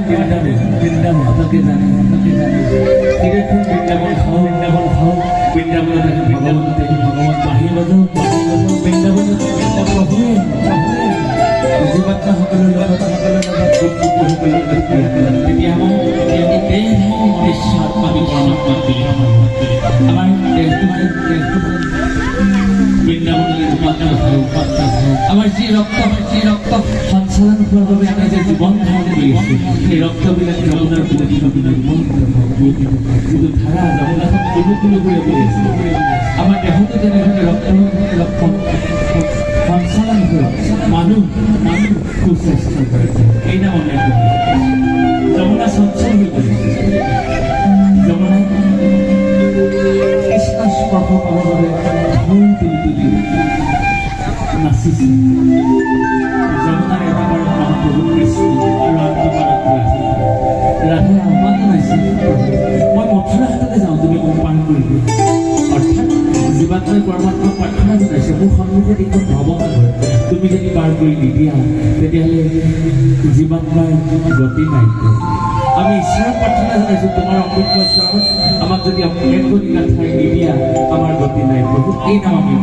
বৃন্দাবন আপনাকে জানে কিৰকম বৃন্দাবন খাও বৃন্দাবন ভগবান বাহি বাজাও বৃন্দাবন প্ৰভুৱে জীৱাত্মা সকলৰ লগত তেতিয়া আমাৰ বৃন্দাবনলৈ উপাত্ত আমাৰ যি ৰক্ত সঞ্চালন কৰাৰ বাবে আমি যে জীৱন ধাৰণ কৰি আছোঁ সেই ৰক্তবিলাক যমুনাৰ যিটো ধাৰা যমুনাখন কুলু কৰি গৈ আছে আমাৰ দেহতো তেনেধৰণে ৰক্ত সঞ্চালন কৰক মানুহ সুস্বাস্থ্য কৰে এই নাম অন্যায় যমুনা চঞ্চল হৈ পৰিছে যমুনাই কৃষ্ণ স্পৰ্শ কৰাৰ বাবে ঢোল তুলি নাচিছে যমুনাৰ এটা বাৰ মহাপ্ৰভু কৃষ্ণ আৰু আনটো বাৰত ৰাধাই আহ্বান জনাইছিল মই মথুৰা হাতলৈ যাওঁ তুমি মোক পান কৰিব অৰ্থাৎ জীৱাত্মাই পৰমাত্মাক প্ৰাৰ্থনা জনাইছে মোৰ সন্মুখত এখন ভৱসাগৰ তুমি যদি পাৰ কৰি নিদিয়া তেতিয়াহ'লে জীৱাত্মাৰ গতি নাইকিয়া আমি ঈশ্বৰৰ প্ৰাৰ্থনা জনাইছোঁ তোমাৰ অমৃত স্বামত আমাক যদি এক গতিকা ঠাই নিদিয়া আমাৰ গতি নাই প্ৰভু এই নাম আমি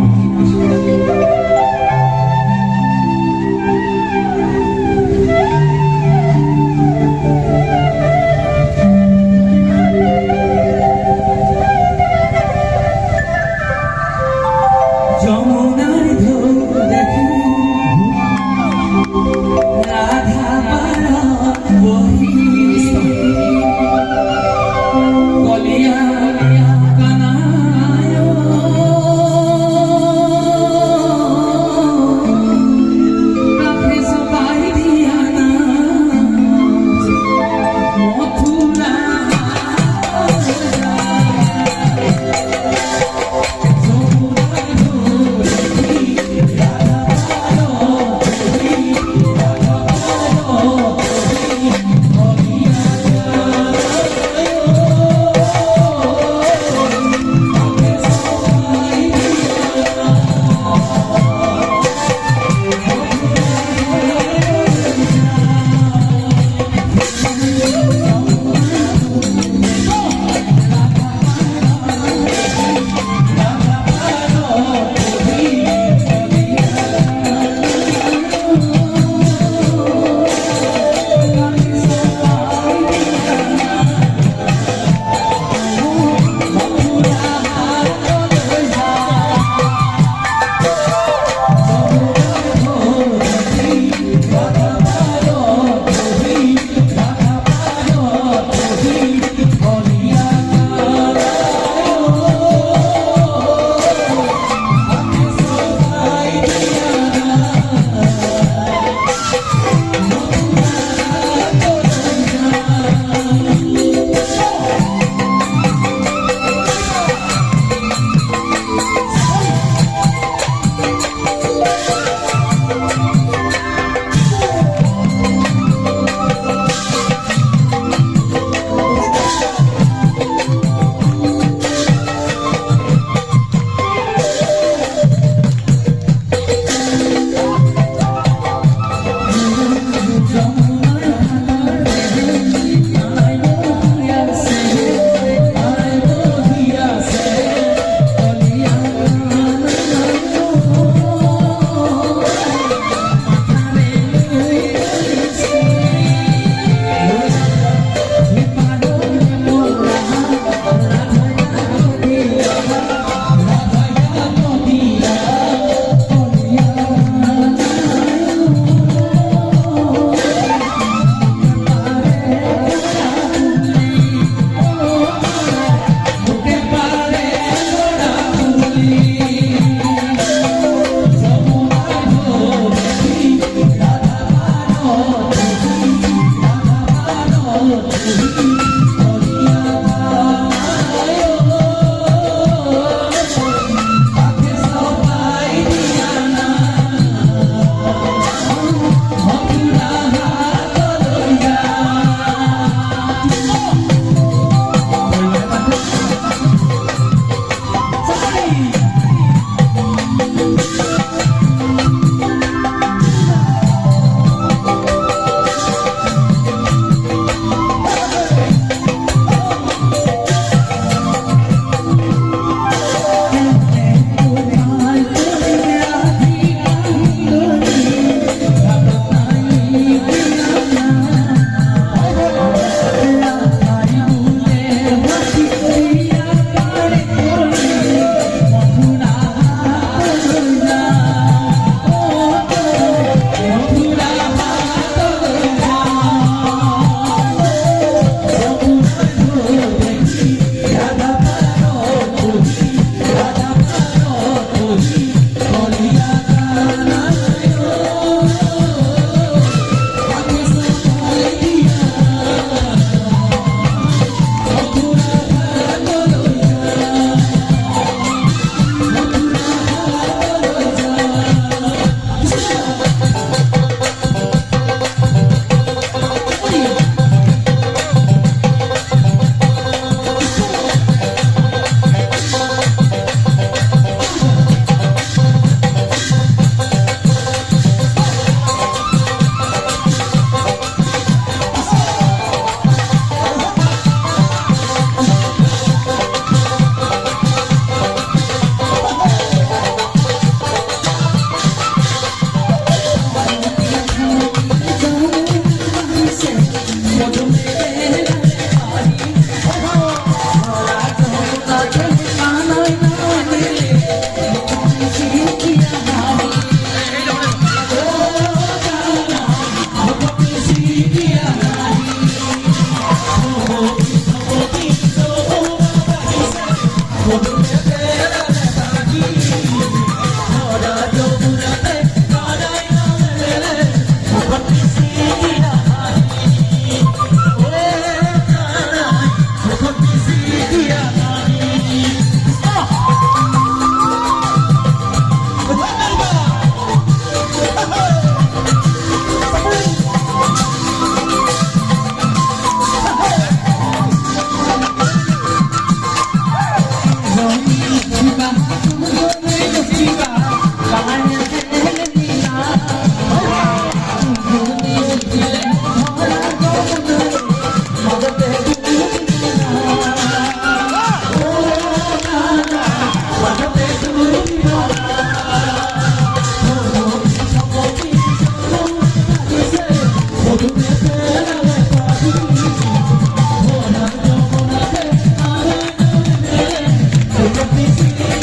This